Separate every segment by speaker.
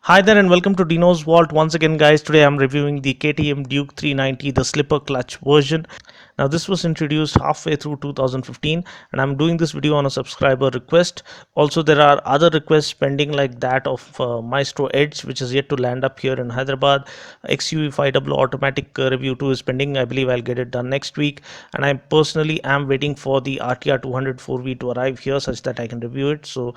Speaker 1: Hi there and welcome to Dinos Vault once again, guys. Today I'm reviewing the KTM Duke 390, the slipper clutch version. Now this was introduced halfway through 2015 and I'm doing this video on a subscriber request. Also there are other requests pending like that of Maestro Edge, which is yet to land up here in Hyderabad. XUV500 automatic review 2 is pending. I believe I'll get it done next week, and I personally am waiting for the RTR 200 4V to arrive here such that I can review it. So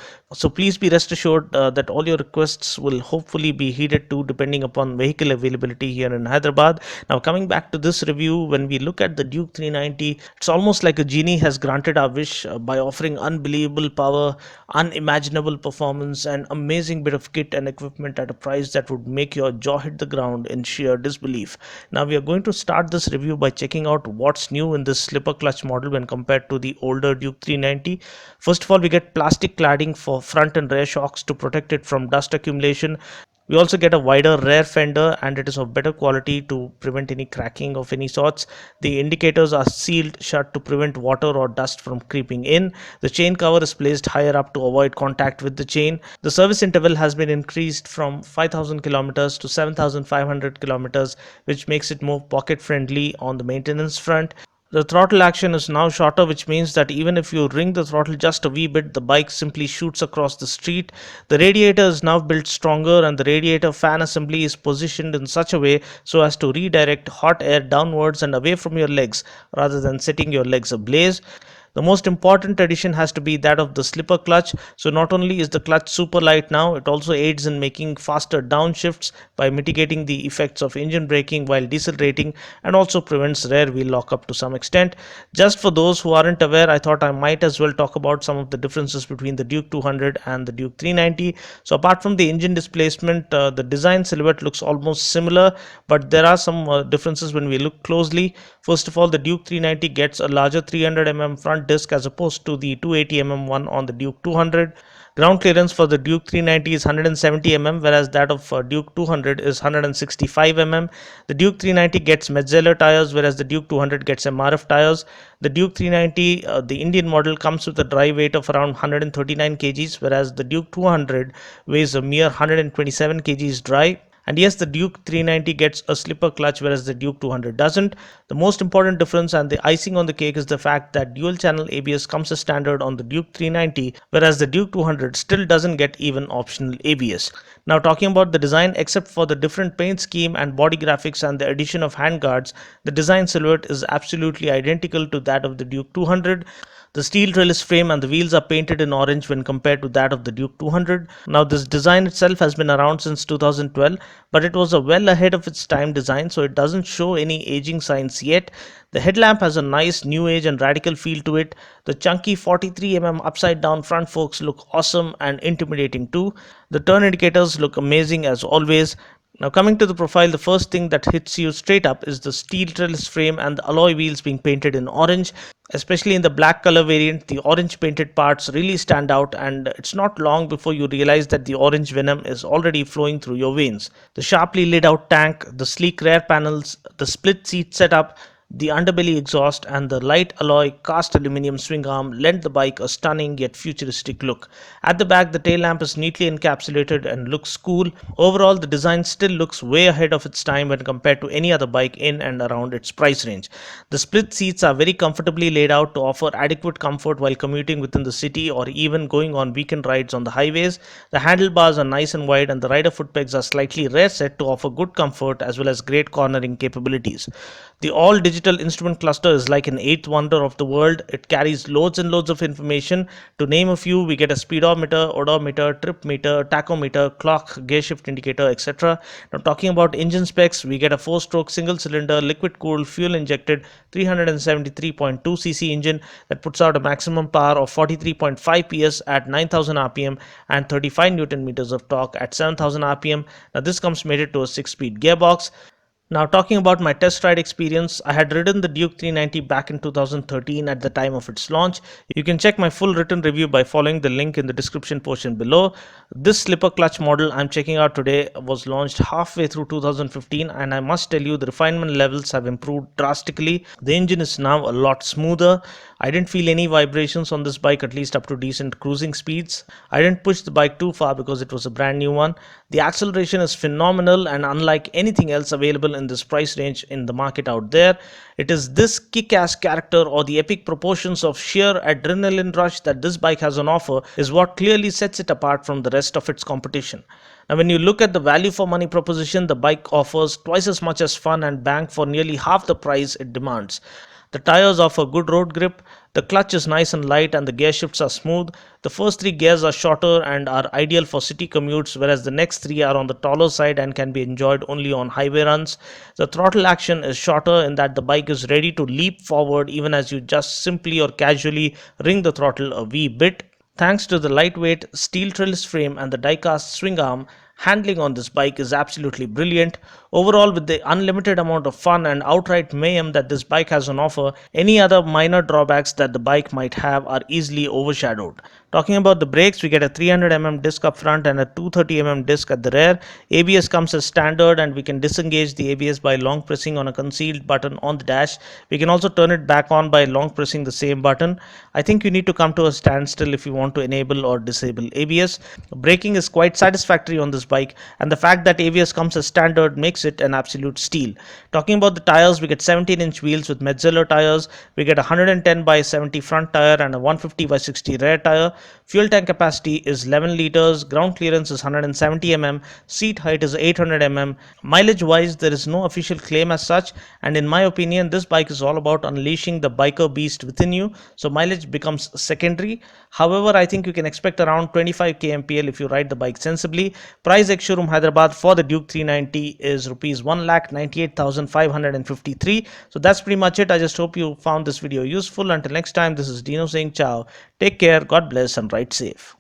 Speaker 1: please be rest assured that all your requests will hopefully be heeded to depending upon vehicle availability here in Hyderabad. Now coming back to this review, when we look at the Duke 390, it's almost like a genie has granted our wish by offering unbelievable power, unimaginable performance, and amazing bit of kit and equipment at a price that would make your jaw hit the ground in sheer disbelief. Now we are going to start this review by checking out what's new in this slipper clutch model when compared to the older Duke 390. First of all, we get plastic cladding for front and rear shocks to protect it from dust accumulation. We also get a wider rear fender, and it is of better quality to prevent any cracking of any sorts. The indicators are sealed shut to prevent water or dust from creeping in. The chain cover is placed higher up to avoid contact with the chain. The service interval has been increased from 5,000 kilometers to 7,500 kilometers, which makes it more pocket friendly on the maintenance front. The throttle action is now shorter, which means that even if you ring the throttle just a wee bit, the bike simply shoots across the street. The radiator is now built stronger, and the radiator fan assembly is positioned in such a way so as to redirect hot air downwards and away from your legs rather than setting your legs ablaze. The most important addition has to be that of the slipper clutch. So not only is the clutch super light now, it also aids in making faster downshifts by mitigating the effects of engine braking while decelerating, and also prevents rear wheel lockup to some extent. Just for those who aren't aware, I thought I might as well talk about some of the differences between the Duke 200 and the Duke 390. So apart from the engine displacement, the design silhouette looks almost similar, but there are some differences when we look closely. First of all, the Duke 390 gets a larger 300 front disc as opposed to the 280 one on the Duke 200. Ground clearance for the Duke 390 is 170 whereas that of Duke 200 is 165 The Duke 390 gets Metzeler tires, whereas the Duke 200 gets MRF tires. The Duke 390, the Indian model, comes with a dry weight of around 139 kgs, whereas the Duke 200 weighs a mere 127 kgs dry. And yes, the Duke 390 gets a slipper clutch, whereas the Duke 200 doesn't. The most important difference and the icing on the cake is the fact that dual channel ABS comes as standard on the Duke 390, whereas the Duke 200 still doesn't get even optional ABS. Now talking about the design, except for the different paint scheme and body graphics and the addition of handguards, the design silhouette is absolutely identical to that of the Duke 200. The steel trellis frame and the wheels are painted in orange when compared to that of the Duke 200. Now this design itself has been around since 2012, but it was a well ahead of its time design, so it doesn't show any aging signs yet. The headlamp has a nice new age and radical feel to it. The chunky 43 upside down front forks look awesome and intimidating too. The turn indicators look amazing as always. Now coming to the profile, the first thing that hits you straight up is the steel trellis frame and the alloy wheels being painted in orange. Especially in the black color variant, the orange painted parts really stand out, and it's not long before you realize that the orange venom is already flowing through your veins. The sharply laid out tank, the sleek rear panels, the split seat setup, the underbelly exhaust, and the light alloy cast aluminum swing arm lend the bike a stunning yet futuristic look. At the back, the tail lamp is neatly encapsulated and looks cool. Overall, the design still looks way ahead of its time when compared to any other bike in and around its price range. The split seats are very comfortably laid out to offer adequate comfort while commuting within the city or even going on weekend rides on the highways. The handlebars are nice and wide, and the rider foot pegs are slightly rear set to offer good comfort as well as great cornering capabilities. The all digital instrument cluster is like an eighth wonder of the world. It carries loads and loads of information. To name a few, we get a speedometer, odometer, trip meter, tachometer, clock, gear shift indicator, etc. Now talking about engine specs, we get a 4-stroke single cylinder liquid cooled fuel injected 373.2cc engine that puts out a maximum power of 43.5 PS at 9000 rpm and 35 newton meters of torque at 7000 rpm. Now this comes mated to a 6-speed gearbox. Now, talking about my test ride experience, I had ridden the Duke 390 back in 2013 at the time of its launch. You can check my full written review by following the link in the description portion below. This slipper clutch model I'm checking out today was launched halfway through 2015, and I must tell you the refinement levels have improved drastically. The engine is now a lot smoother. I didn't feel any vibrations on this bike, at least up to decent cruising speeds. I didn't push the bike too far because it was a brand new one. The acceleration is phenomenal and unlike anything else available in this price range in the market out there. It is this kick-ass character or the epic proportions of sheer adrenaline rush that this bike has on offer is what clearly sets it apart from the rest of its competition. Now, when you look at the value for money proposition, the bike offers twice as much as fun and bang for nearly half the price it demands. The tires offer good road grip, the clutch is nice and light, and the gear shifts are smooth. The first three gears are shorter and are ideal for city commutes, whereas the next three are on the taller side and can be enjoyed only on highway runs. The throttle action is shorter in that the bike is ready to leap forward even as you just simply or casually ring the throttle a wee bit. Thanks to the lightweight steel trellis frame and the die-cast swing arm, handling on this bike is absolutely brilliant. Overall, with the unlimited amount of fun and outright mayhem that this bike has on offer, any other minor drawbacks that the bike might have are easily overshadowed. Talking about the brakes, we get a 300 mm disc up front and a 230 mm disc at the rear. ABS comes as standard, and we can disengage the ABS by long pressing on a concealed button on the dash. We can also turn it back on by long pressing the same button. I think you need to come to a standstill if you want to enable or disable ABS. Braking is quite satisfactory on this bike, and the fact that ABS comes as standard makes it an absolute steal. Talking about the tires, we get 17-inch wheels with Metzeler tires. We get a 110 by 70 front tire and a 150 by 60 rear tire. Fuel tank capacity is 11 liters, ground clearance is 170 mm, seat height is 800 mm. Mileage wise, there is no official claim as such, and in my opinion, this bike is all about unleashing the biker beast within you, so mileage becomes secondary. However, I think you can expect around 25 kmpl if you ride the bike sensibly. Price ex showroom Hyderabad for the Duke 390 is rupees 1,98,553. So that's pretty much it. I just hope you found this video useful. Until next time, this is Dino saying ciao. Take care, God bless, and ride safe.